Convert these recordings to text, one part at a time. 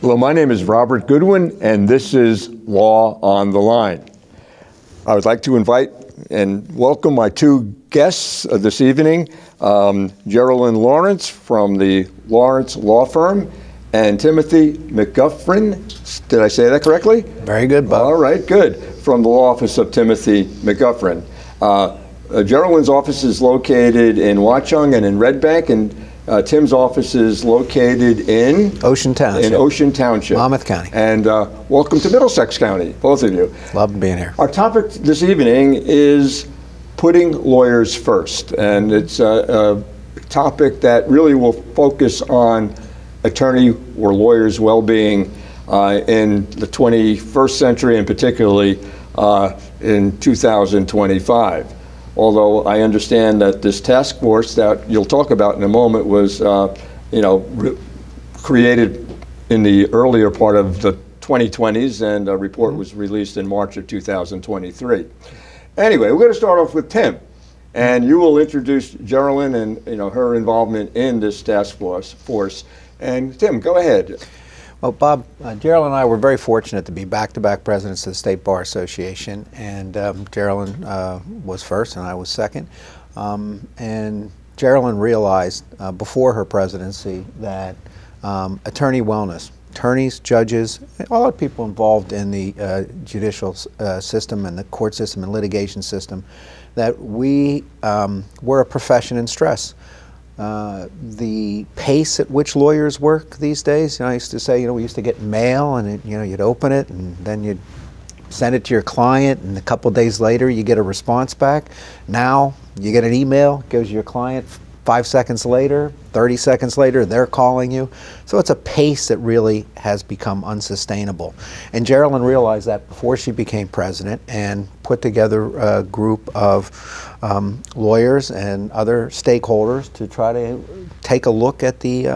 Hello, my name is Robert Goodwin, and this is Law on the Line. I would like to invite and welcome my two guests this evening, Geraldine Lawrence from the Lawrence Law Firm, and Timothy McGuffin. Did I say that correctly? Very good, Bob. All right, good. From the law office of Timothy McGuffin. Geraldine's office is located in Watchung and in Red Bank, and Tim's office is located in Ocean Township. Monmouth County. And welcome to Middlesex County, both of you. Love being here. Our topic this evening is putting lawyers first, and it's a topic that really will focus on attorney or lawyers' well-being in the 21st century, and particularly in 2025. Although I understand that this task force that you'll talk about in a moment was, created in the earlier part of the 2020s, and a report was released in March of 2023. Anyway, we're going to start off with Tim, and you will introduce Geraldine and her involvement in this task force. And Tim, go ahead. Well, Bob, Geraldine and I were very fortunate to be back-to-back presidents of the State Bar Association, and Geraldine was first and I was second. And Geraldine realized before her presidency that attorney wellness, attorneys, judges, a lot of people involved in the judicial system and the court system and litigation system, that we were a profession in stress. The pace at which lawyers work these days, I used to say, we used to get mail and you'd open it and then you'd send it to your client, and a couple days later you get a response back. Now you get an email, goes to your client 5 seconds later, 30 seconds later, they're calling you. So it's a pace that really has become unsustainable. And Geraldine realized that before she became president, and put together a group of lawyers and other stakeholders to try to take a look at the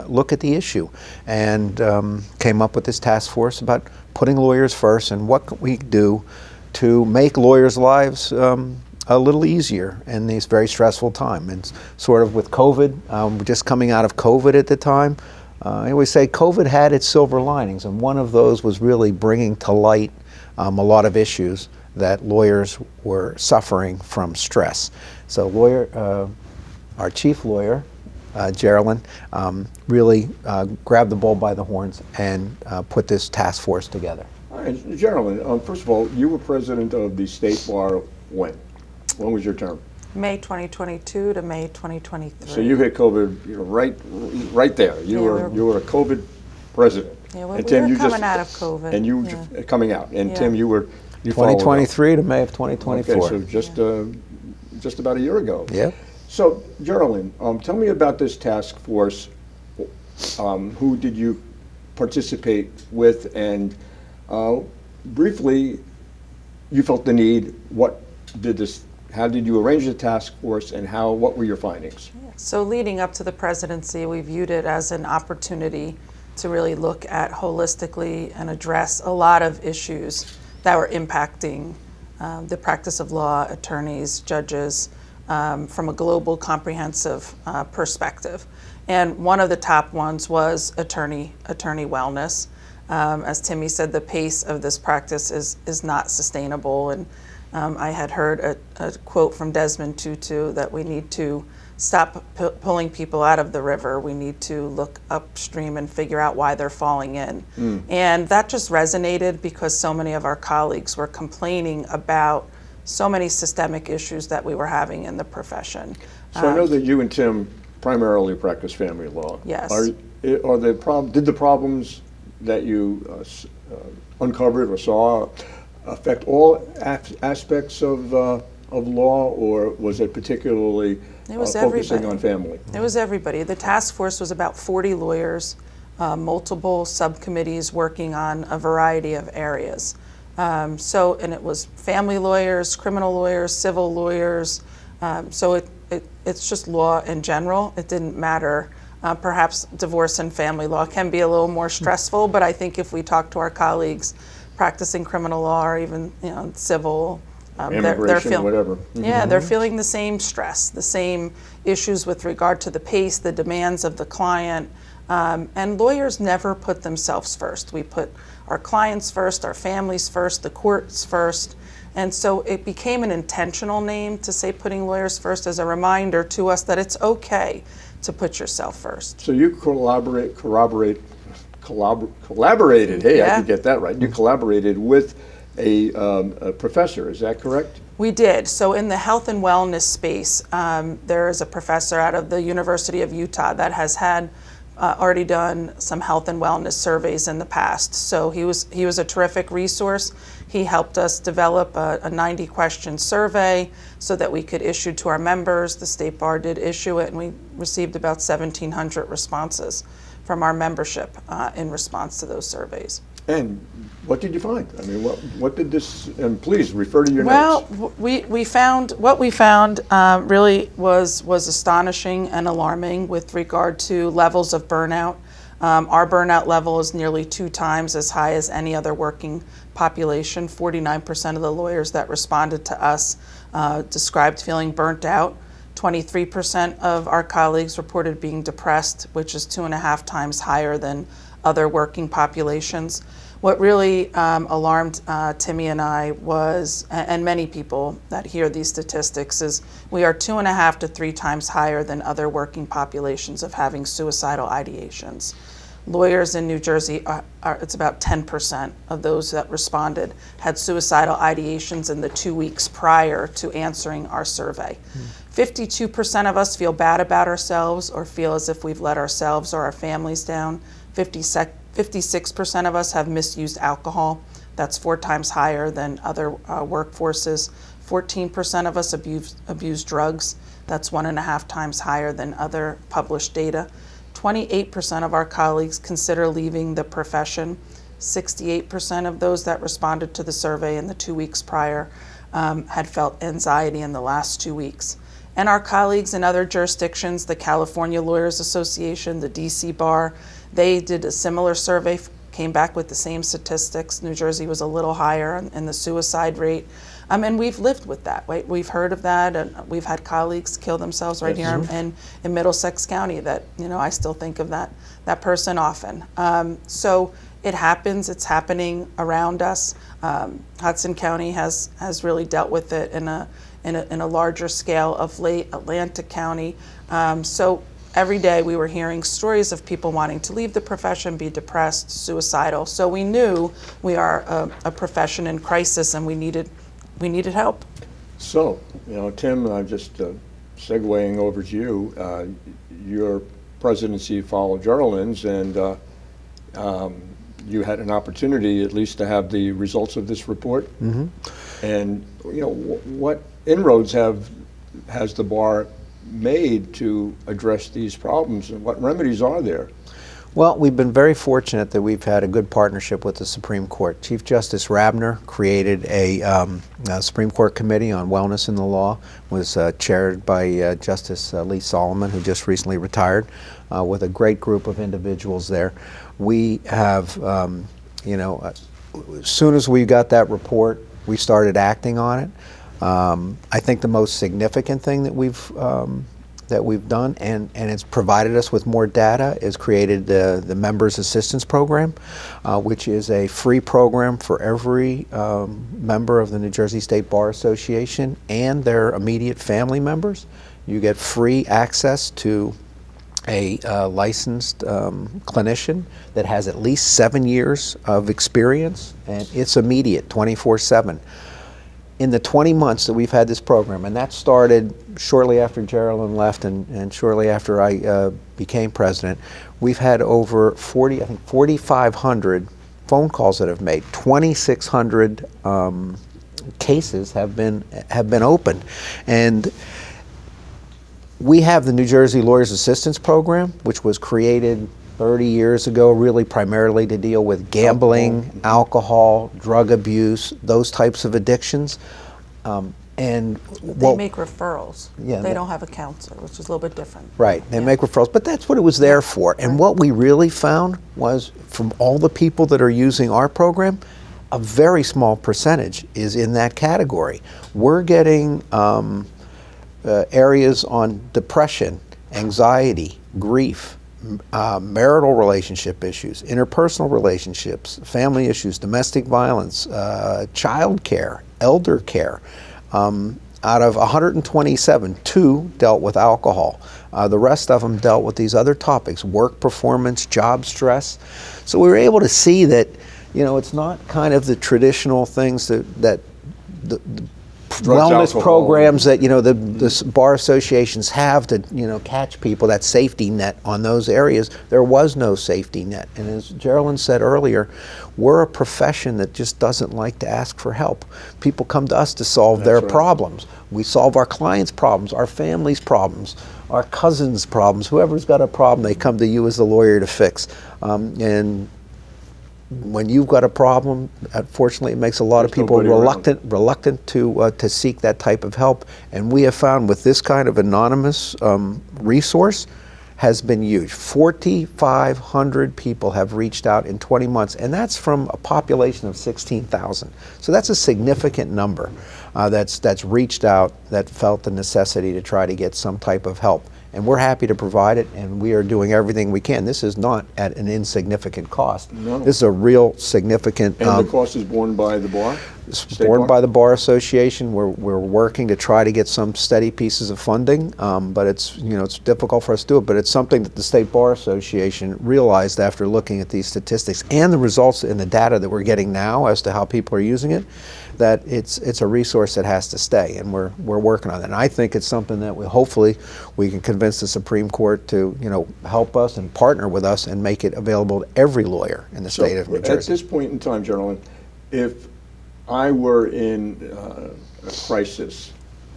issue, and came up with this task force about putting lawyers first and what can we do to make lawyers' lives a little easier in these very stressful time. And sort of with COVID, just coming out of COVID at the time, I always say COVID had its silver linings, and one of those was really bringing to light a lot of issues that lawyers were suffering from stress. So our chief lawyer, Geraldine, really grabbed the bull by the horns and put this task force together. All right, Geraldine, first of all, you were president of the State Bar when? When was your term? May 2022 to May 2023. So you hit COVID, right there. You were a COVID president. Yeah, we were coming out of COVID. And you coming out. And Tim, you 2023 to May of 2024. Okay, so just about a year ago. Yeah. So Geraldine, tell me about this task force. Who did you participate with, and briefly, you felt the need. How did you arrange the task force, and what were your findings? So leading up to the presidency, we viewed it as an opportunity to really look at holistically and address a lot of issues that were impacting the practice of law, attorneys, judges, from a global comprehensive perspective. And one of the top ones was attorney wellness. As Timmy said, the pace of this practice is not sustainable, and I had heard a quote from Desmond Tutu that we need to stop pulling people out of the river. We need to look upstream and figure out why they're falling in. And that just resonated because so many of our colleagues were complaining about so many systemic issues that we were having in the profession. So I know that you and Tim primarily practice family law. Yes. Did the problems that you uncovered or saw affect all aspects of law, or was it particularly focusing on family? It was everybody. The task force was about 40 lawyers, multiple subcommittees working on a variety of areas. And it was family lawyers, criminal lawyers, civil lawyers. So it's just law in general. It didn't matter. Perhaps divorce and family law can be a little more stressful, but I think if we talk to our colleagues practicing criminal law or even civil, they're feeling whatever. They're feeling the same stress, the same issues with regard to the pace, the demands of the client, And lawyers never put themselves first. We put our clients first, our families first, the courts first. And so it became an intentional name to say putting lawyers first as a reminder to us that it's okay to put yourself first. So you collaborated, hey, I Yeah. could get that right. You collaborated with a professor, is that correct? We did. So in the health and wellness space, there is a professor out of the University of Utah that has had already done some health and wellness surveys in the past. So he was a terrific resource. He helped us develop a 90-question survey so that we could issue to our members. The State Bar did issue it, and we received about 1,700 responses from our membership in response to those surveys. And what did you find? I mean, what did this, and please refer to your Well, notes. we found what we found really was astonishing and alarming with regard to levels of burnout. Our burnout level is nearly 2 times as high as any other working population. 49% of the lawyers that responded to us described feeling burnt out. 23% of our colleagues reported being depressed, which is 2.5 times higher than other working populations. What really alarmed Timmy and I was, and many people that hear these statistics, is we are 2.5 to 3 times higher than other working populations of having suicidal ideations. Lawyers in New Jersey, it's about 10% of those that responded had suicidal ideations in the 2 weeks prior to answering our survey. 52% of us feel bad about ourselves or feel as if we've let ourselves or our families down. 56% of us have misused alcohol. That's 4 times higher than other workforces. 14% of us abuse drugs. That's 1.5 times higher than other published data. 28% of our colleagues consider leaving the profession. 68% of those that responded to the survey in the 2 weeks prior had felt anxiety in the last 2 weeks. And our colleagues in other jurisdictions, the California Lawyers Association, the DC Bar, they did a similar survey, came back with the same statistics. New Jersey was a little higher in the suicide rate. And we've lived with that, right? We've heard of that, and we've had colleagues kill themselves right here in Middlesex County that, I still think of that person often. So it happens, it's happening around us. Hudson County has really dealt with it in a larger scale of late, Atlantic County. So every day we were hearing stories of people wanting to leave the profession, be depressed, suicidal. So we knew we are a profession in crisis and we needed help. So, Tim, I'm just segueing over to you. Your presidency followed Geraldine's, and you had an opportunity at least to have the results of this report. Mm-hmm. And what inroads has the bar made to address these problems, and what remedies are there? Well, we've been very fortunate that we've had a good partnership with the Supreme Court. Chief Justice Rabner created a Supreme Court Committee on Wellness in the Law, was chaired by Justice Lee Solomon, who just recently retired, with a great group of individuals there. We have, as soon as we got that report, we started acting on it. I think the most significant thing that we've done, and it's provided us with more data, is created the Members Assistance Program, which is a free program for every member of the New Jersey State Bar Association and their immediate family members. You get free access to a licensed clinician that has at least 7 years of experience, and it's immediate, 24/7. In the 20 months that we've had this program, and that started shortly after Geraldine left and shortly after I became president, we've had over 4,500 phone calls that have made. 2,600 cases have been opened, and we have the New Jersey Lawyers Assistance Program, which was created 30 years ago, really primarily to deal with gambling, alcohol, drug abuse, those types of addictions. And they make referrals. Yeah, they don't have a counselor, which is a little bit different. Right, they make referrals, but that's what it was there for. And what we really found was, from all the people that are using our program, a very small percentage is in that category. We're getting areas on depression, anxiety, grief, marital relationship issues, interpersonal relationships, family issues, domestic violence, child care, elder care. Out of 127, 2 dealt with alcohol. The rest of them dealt with these other topics: work performance, job stress. So we were able to see that, it's not kind of the traditional things that the Drugs, wellness alcohol. programs that the bar associations have to catch people, that safety net on those areas. There was no safety net, and as Geraldine said earlier, we're a profession that just doesn't like to ask for help. People come to us to solve their right. problems. We solve our clients' problems, our families' problems, our cousins' problems. Whoever's got a problem, they come to you as the lawyer to fix. And when you've got a problem, unfortunately, it makes a lot of people reluctant to seek that type of help. And we have found with this kind of anonymous resource has been huge. 4,500 people have reached out in 20 months, and that's from a population of 16,000. So that's a significant number that's reached out, that felt the necessity to try to get some type of help. And we're happy to provide it, and we are doing everything we can. This is not at an insignificant cost. No. This is a real significant. And the cost is borne by the bar? It's State borne bar? by the Bar Association. We're working to try to get some steady pieces of funding, but it's difficult for us to do it. But it's something that the State Bar Association realized after looking at these statistics and the results and the data that we're getting now as to how people are using it, that it's a resource that has to stay, and we're working on it. And I think it's something that hopefully we can convince the Supreme Court to help us and partner with us and make it available to every lawyer in the state of New Jersey. At this point in time, gentlemen, if I were in a crisis,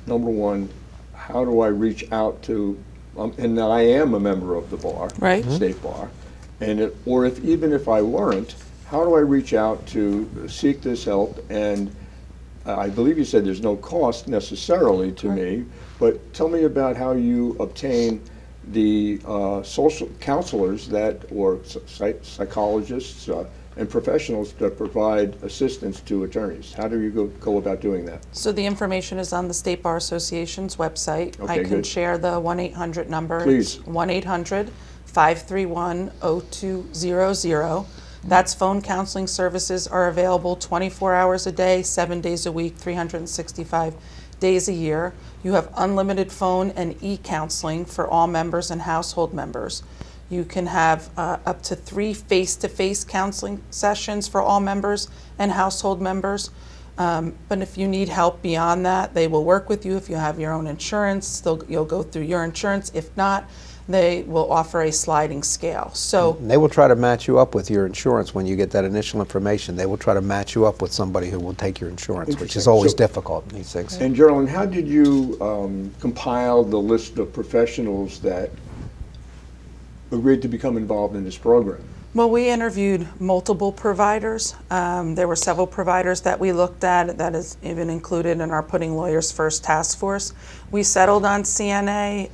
number one, how do I reach out to, and I am a member of the bar, Right. State Bar, and even if I weren't, how do I reach out to seek this help? And I believe you said there's no cost necessarily to me, but tell me about how you obtain the social counselors or psychologists and professionals that provide assistance to attorneys. How do you go about doing that? So the information is on the State Bar Association's website. Okay, I can good. share the 1-800 number. Please. It's 1-800-531-0200. That's phone counseling services are available 24 hours a day, 7 days a week, 365 days a year. You have unlimited phone and e-counseling for all members and household members. You can have up to 3 face-to-face counseling sessions for all members and household members. But if you need help beyond that, they will work with you. If you have your own insurance, you'll go through your insurance. If not, they will offer a sliding scale. So And they will try to match you up with your insurance when you get that initial information. They will try to match you up with somebody who will take your insurance, which is Interesting. always So- difficult in these things. And Geraldine, how did you compile the list of professionals that agreed to become involved in this program? Well, we interviewed multiple providers. There were several providers that we looked at that is even included in our Putting Lawyers First task force. We settled on CNA.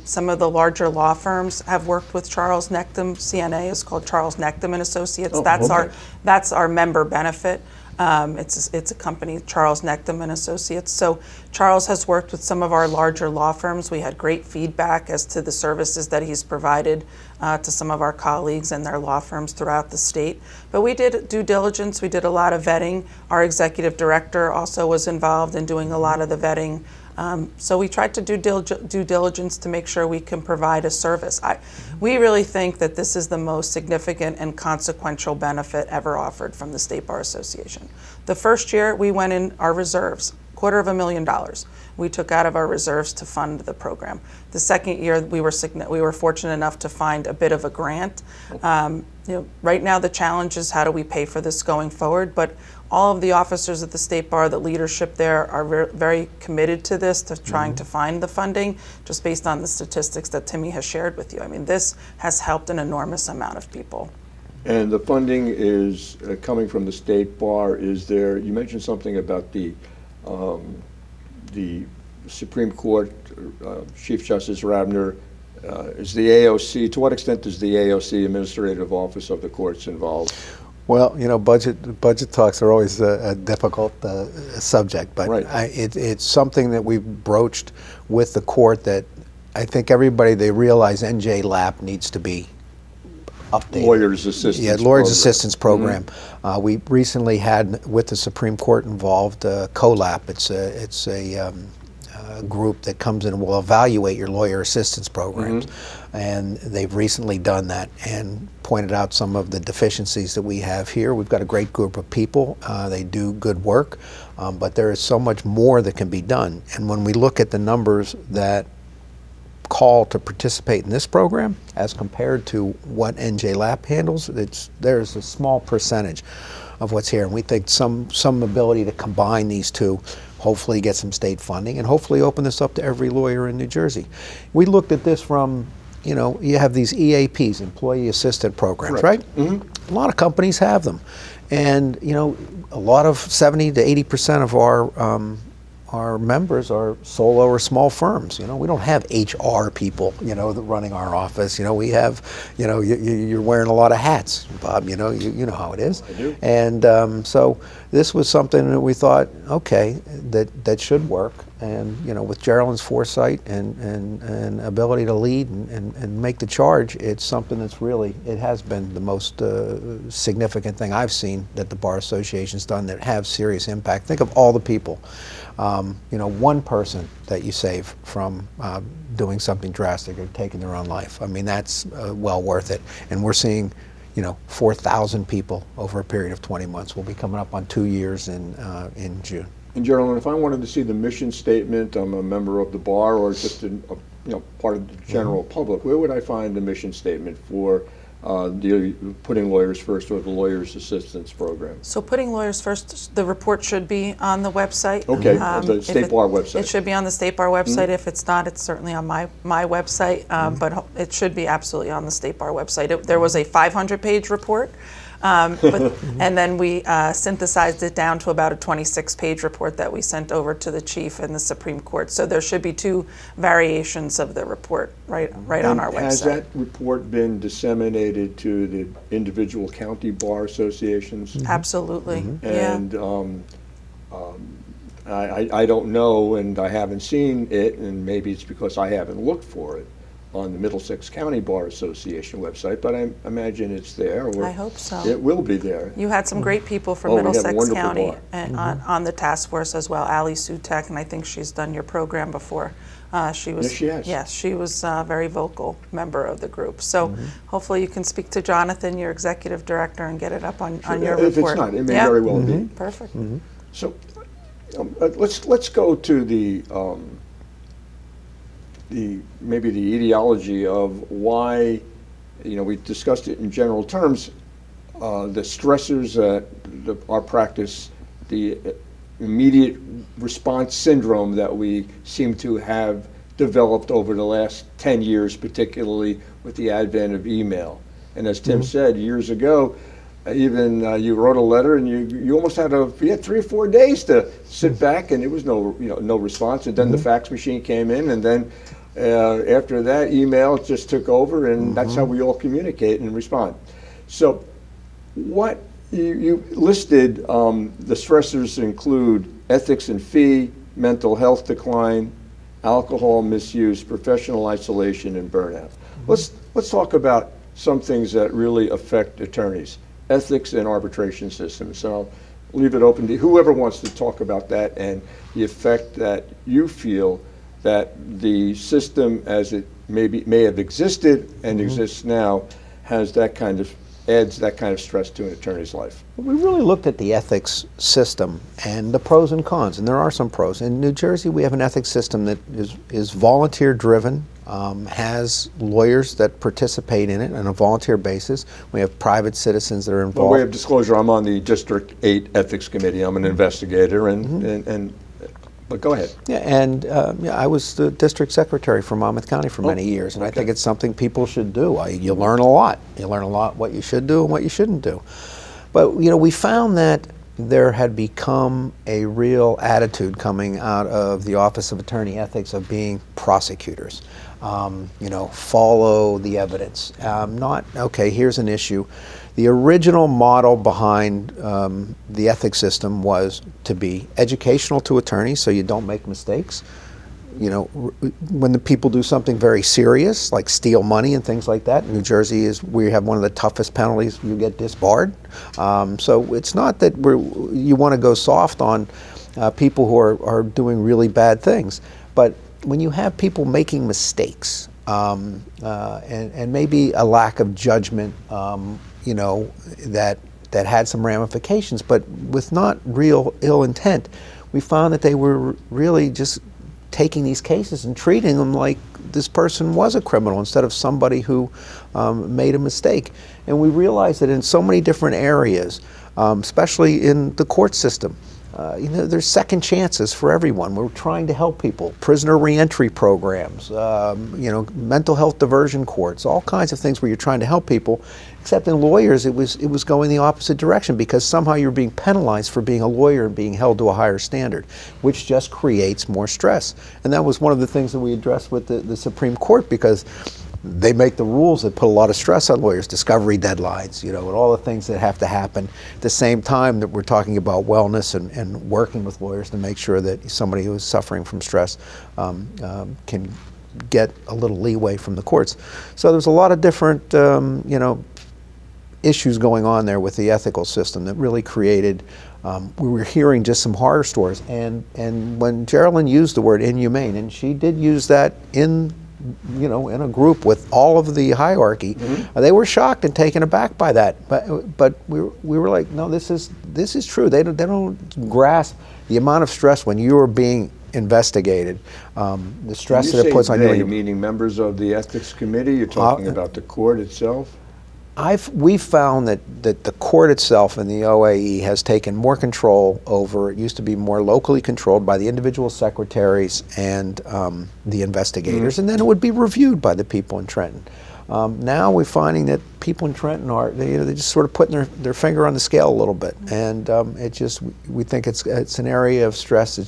Some of the larger law firms have worked with Charles Nectom. CNA is called Charles Nectom and Associates. Oh, That's okay. that's our member benefit. It's a company, Charles Nectom and Associates. So Charles has worked with some of our larger law firms. We had great feedback as to the services that he's provided to some of our colleagues and their law firms throughout the state. But we did due diligence. We did a lot of vetting. Our executive director also was involved in doing a lot of the vetting. So we tried to do due diligence to make sure we can provide a service. We really think that this is the most significant and consequential benefit ever offered from the State Bar Association. The first year we went in our reserves, $250,000. We took out of our reserves to fund the program. The second year we were fortunate enough to find a bit of a grant. Right now the challenge is how do we pay for this going forward, but all of the officers at the State Bar, the leadership there, are very committed to this, to trying to find the funding, just based on the statistics that Timmy has shared with you. I mean, this has helped an enormous amount of people. And the funding is coming from the State Bar. You mentioned something about the Supreme Court, Chief Justice Rabner, is the AOC, to what extent is the AOC, Administrative Office of the Courts, involved? Well, budget talks are always a difficult subject, but Right. It's something that we've broached with the court that I think everybody, they realize NJ Lap needs to be updated. Lawyers Assistance Yeah, Lawyers Program. Assistance Program. We recently had, with the Supreme Court involved, COLAP. It's a group that comes in and will evaluate your lawyer assistance programs. And they've recently done that and pointed out some of the deficiencies that we have here. We've got a great group of people. They do good work, but there is so much more that can be done. And when we look at the numbers that call to participate in this program as compared to what NJLAP handles, there's a small percentage of what's here. And we think some ability to combine these two, hopefully get some state funding, and hopefully open this up to every lawyer in New Jersey. We looked at this from, you know, you have these EAPs, Employee Assistant Programs, right? A lot of companies have them. And, you know, a lot of 70 to 80% of our members are solo or small firms. You know, we don't have HR people, you know, that running our office. You know, we have, you know, you're wearing a lot of hats, Bob. You know, you know how it is. I do. And so this was something that we thought, okay, that should work. And you know, with Geraldine's foresight and ability to lead and make the charge, it's something that's really, it has been the most significant thing I've seen that the Bar Association's done that have serious impact. Think of all the people. You know, one person that you save from doing something drastic or taking their own life. I mean, that's well worth it. And we're seeing, you know, 4,000 people over a period of 20 months. We'll be coming up on 2 years in June. And Geraldine, if I wanted to see the mission statement, I'm a member of the bar or just you know, part of the general public, where would I find the mission statement for the Putting Lawyers First or the Lawyers Assistance Program? So Putting Lawyers First, the report should be on the website. Okay, the State Bar website. It should be on the State Bar website. If it's not, it's certainly on my website, but it should be absolutely on the State Bar website. There was a 500-page report, and then we synthesized it down to about a 26-page report that we sent over to the chief and the Supreme Court. So there should be 2 variations of the report right on our website. Has that report been disseminated to the individual county bar associations? Absolutely. Yeah. And I don't know, and I haven't seen it, and maybe it's because I haven't looked for it on the Middlesex County Bar Association website, but I imagine it's there. Or I hope so. It will be there. You had some great people from Oh, we have a Middlesex wonderful County bar. and on the task force as well. Ali Sutek, and I think she's done your program before. She was, Yes, she has. Yes, she was a very vocal member of the group. So hopefully you can speak to Jonathan, your executive director, and get it up on your If report. it's not, it may very well be. Perfect. So let's go to the maybe the etiology of why, you know, we discussed it in general terms, the stressors that our practice, the immediate response syndrome that we seem to have developed over the last 10 years, particularly with the advent of email. And as Tim said years ago, even you wrote a letter and you almost had you had 3 or 4 days to sit back, and there was no response. And then the fax machine came in, and then after that, email just took over, and that's how we all communicate and respond. So what you listed, the stressors include ethics and fee, mental health decline, alcohol misuse, professional isolation, and burnout. Let's talk about some things that really affect attorneys, ethics and arbitration systems. So I'll leave it open to whoever wants to talk about that and the effect that you feel that the system as it may have existed and exists now adds that kind of stress to an attorney's life. We really looked at the ethics system and the pros and cons, and there are some pros. In New Jersey, we have an ethics system that is volunteer-driven, has lawyers that participate in it on a volunteer basis. We have private citizens that are involved. By way of disclosure, I'm on the District 8 Ethics Committee. I'm an investigator, but go ahead. Yeah, and I was the district secretary for Monmouth County for many years, and I think it's something people should do. You learn a lot. You learn a lot what you should do and what you shouldn't do. But you know, we found that there had become a real attitude coming out of the Office of Attorney Ethics of being prosecutors. You know, follow the evidence. Not, okay, here's an issue. The original model behind the ethics system was to be educational to attorneys so you don't make mistakes, when the people do something very serious, like steal money and things like that, New Jersey we have one of the toughest penalties. You get disbarred. So it's not that you want to go soft on people who are doing really bad things, but when you have people making mistakes and maybe a lack of judgment, that had some ramifications, but with not real ill intent, we found that they were really just taking these cases and treating them like this person was a criminal instead of somebody who made a mistake. And we realized that in so many different areas, especially in the court system, there's second chances for everyone. We're trying to help people. Prisoner reentry programs, mental health diversion courts, all kinds of things where you're trying to help people. Except in lawyers, it was going the opposite direction, because somehow you're being penalized for being a lawyer and being held to a higher standard, which just creates more stress. And that was one of the things that we addressed with the Supreme Court, because they make the rules that put a lot of stress on lawyers, discovery deadlines, and all the things that have to happen. At the same time that we're talking about wellness and working with lawyers to make sure that somebody who is suffering from stress can get a little leeway from the courts. So there's a lot of different, issues going on there with the ethical system that really created. We were hearing just some horror stories, and when Geraldine used the word inhumane, and she did use that in a group with all of the hierarchy, they were shocked and taken aback by that. But we were like, no, this is true. They don't grasp the amount of stress when you are being investigated, the stress that it puts on you. Meaning members of the ethics committee. You're talking about the court itself. We've found that the court itself and the OAE has taken more control over. It used to be more locally controlled by the individual secretaries and the investigators, and then it would be reviewed by the people in Trenton. Now we're finding that people in Trenton they're just sort of putting their finger on the scale a little bit, and we think it's an area of stress.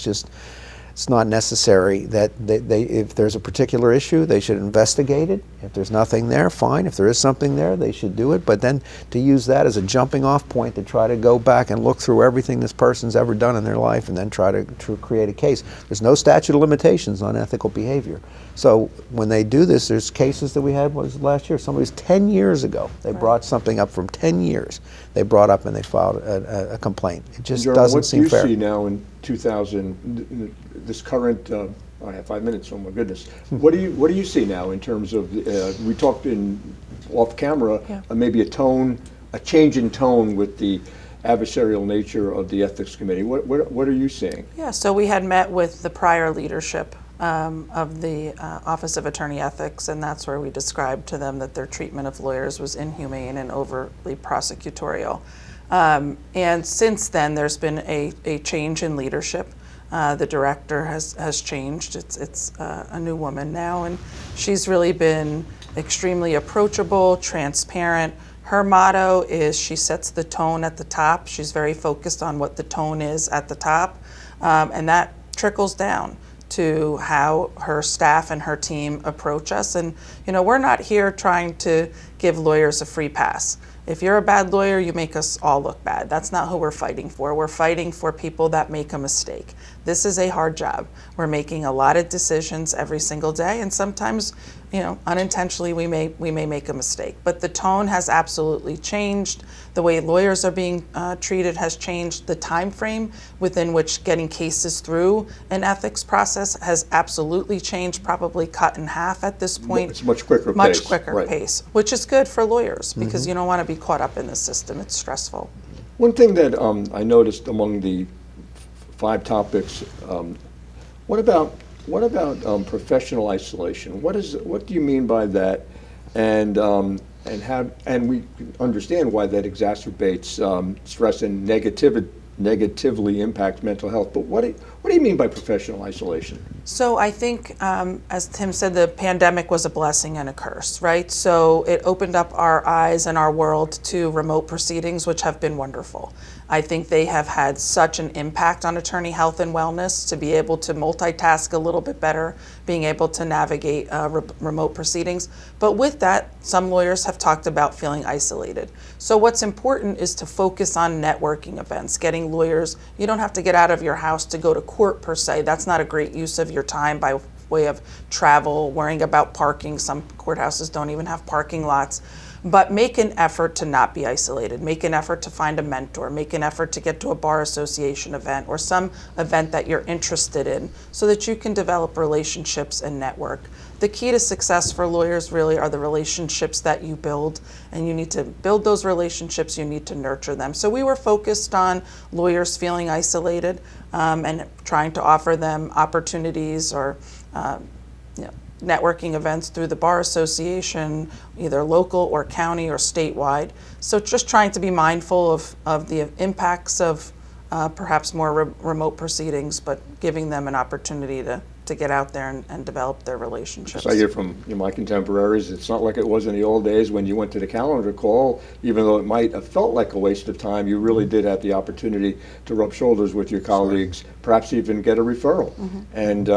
It's not necessary that if there's a particular issue, they should investigate it. If there's nothing there, fine. If there is something there, they should do it. But then to use that as a jumping off point to try to go back and look through everything this person's ever done in their life and then try to create a case. There's no statute of limitations on ethical behavior. So when they do this, there's cases that we had, last year? Somebody's 10 years ago. They brought something up from 10 years. They brought up and they filed a complaint. It just doesn't seem fair. What do you see now in 2000, this current, I have 5 minutes, oh my goodness. What do you see now in terms of, we talked off camera, maybe a change in tone with the adversarial nature of the ethics committee. What are you seeing? Yeah, so we had met with the prior leadership of the Office of Attorney Ethics, and that's where we described to them that their treatment of lawyers was inhumane and overly prosecutorial. And since then, there's been a change in leadership. The director has changed. It's a new woman now, and she's really been extremely approachable, transparent. Her motto is she sets the tone at the top. She's very focused on what the tone is at the top, and that trickles down to how her staff and her team approach us. And we're not here trying to give lawyers a free pass. If you're a bad lawyer, you make us all look bad. That's not who we're fighting for. We're fighting for people that make a mistake. This is a hard job. We're making a lot of decisions every single day, and sometimes, unintentionally we may make a mistake. But the tone has absolutely changed. The way lawyers are being treated has changed. The time frame within which getting cases through an ethics process has absolutely changed, probably cut in half at this point. It's much quicker pace. Much quicker pace, which is good for lawyers because you don't want to be caught up in the system. It's stressful. One thing that I noticed among the 5 topics, what about professional isolation? What do you mean by that? And we understand why that exacerbates stress and negatively impacts mental health. But what do you mean by professional isolation? So I think, as Tim said, the pandemic was a blessing and a curse, right? So it opened up our eyes and our world to remote proceedings, which have been wonderful. I think they have had such an impact on attorney health and wellness to be able to multitask a little bit better, being able to navigate remote proceedings. But with that, some lawyers have talked about feeling isolated. So what's important is to focus on networking events, getting lawyers. You don't have to get out of your house to go to court per se. That's not a great use of your time by way of travel, worrying about parking. Some courthouses don't even have parking lots. But make an effort to not be isolated. Make an effort to find a mentor. Make an effort to get to a bar association event or some event that you're interested in so that you can develop relationships and network. The key to success for lawyers really are the relationships that you build, and you need to build those relationships, you need to nurture them. So we were focused on lawyers feeling isolated and trying to offer them opportunities or networking events through the Bar Association, either local or county or statewide. So just trying to be mindful of the impacts of perhaps more remote proceedings, but giving them an opportunity to get out there and develop their relationships. So I hear from my contemporaries, it's not like it was in the old days when you went to the calendar call, even though it might have felt like a waste of time, you really did have the opportunity to rub shoulders with your colleagues, perhaps even get a referral. And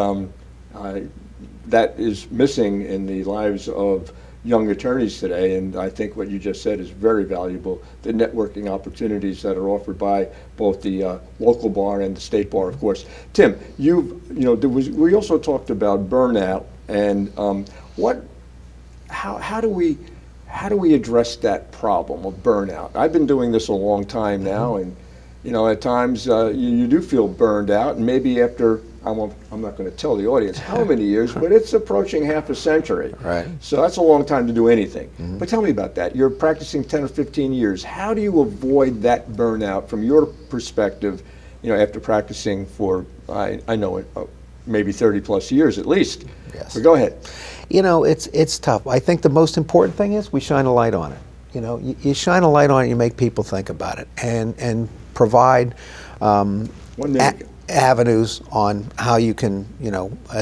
that is missing in the lives of young attorneys today, and I think what you just said is very valuable, the networking opportunities that are offered by both the local bar and the state bar, of course. Tim, we also talked about burnout, and how do we address that problem of burnout? I've been doing this a long time now, and at times you do feel burned out, and maybe after I'm not going to tell the audience how many years, but it's approaching half a century. Right. So that's a long time to do anything. But tell me about that. You're practicing 10 or 15 years. How do you avoid that burnout from your perspective, after practicing for, I know it, maybe 30 plus years at least? Yes. But go ahead. It's tough. I think the most important thing is we shine a light on it. You shine a light on it, you make people think about it and provide avenues on how you can,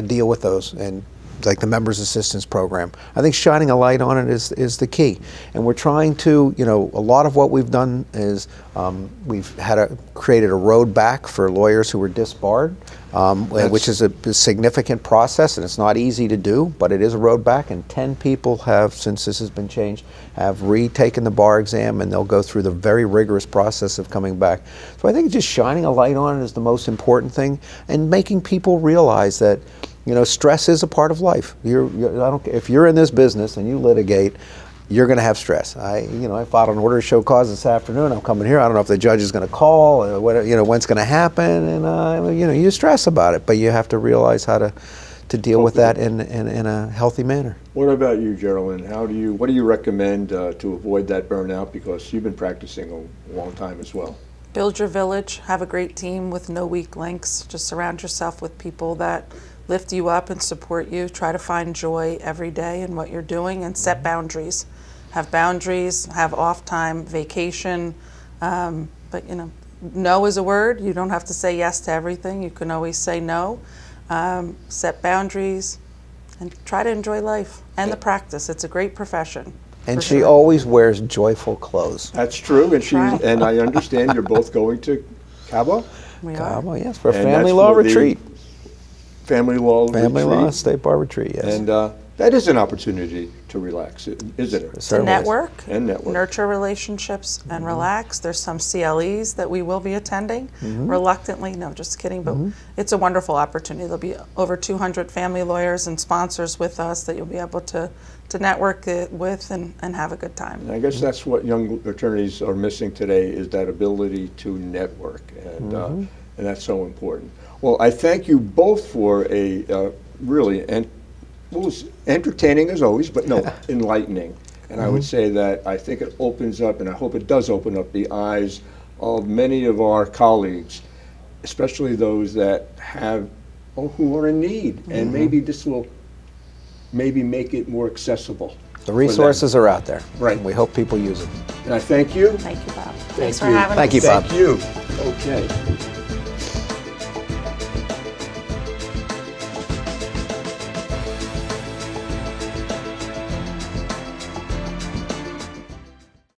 deal with those, and like the Members Assistance Program. I think shining a light on it is the key. And we're trying to, a lot of what we've done is we've created a road back for lawyers who were disbarred, which is a significant process, and it's not easy to do, but it is a road back, and 10 people have, since this has been changed, have retaken the bar exam, and they'll go through the very rigorous process of coming back. So I think just shining a light on it is the most important thing, and making people realize that stress is a part of life. I don't care if you're in this business and you litigate, you're going to have stress. I filed an order to show cause this afternoon. I'm coming here. I don't know if the judge is going to call, or when's going to happen, and you stress about it. But you have to realize how to deal with that in a healthy manner. What about you, Geraldine? What do you recommend to avoid that burnout? Because you've been practicing a long time as well. Build your village. Have a great team with no weak links. Just surround yourself with people that lift you up and support you. Try to find joy every day in what you're doing, and set boundaries. Have boundaries, have off time, vacation, but no is a word. You don't have to say yes to everything. You can always say no. Set boundaries and try to enjoy life and the practice. It's a great profession. And she always wears joyful clothes. That's true, and I understand you're both going to Cabo? We are. Cabo, yes, for a family law retreat. Family law state bar retreat, yes. And that is an opportunity to relax, isn't it? To network, and nurture relationships, and relax. There's some CLEs that we will be attending, reluctantly, no, just kidding, but it's a wonderful opportunity. There'll be over 200 family lawyers and sponsors with us that you'll be able to network with and have a good time. And I guess that's what young attorneys are missing today, is that ability to network, and that's so important. Well, I thank you both for a really entertaining as always, but no, enlightening. And I would say that I think it opens up, and I hope it does open up the eyes of many of our colleagues, especially those that who are in need. And maybe this will make it more accessible. The resources are out there. Right. We hope people use them. And I thank you. Thank you, Bob. Thanks for having us. Thank you, Bob. Thank you. Okay.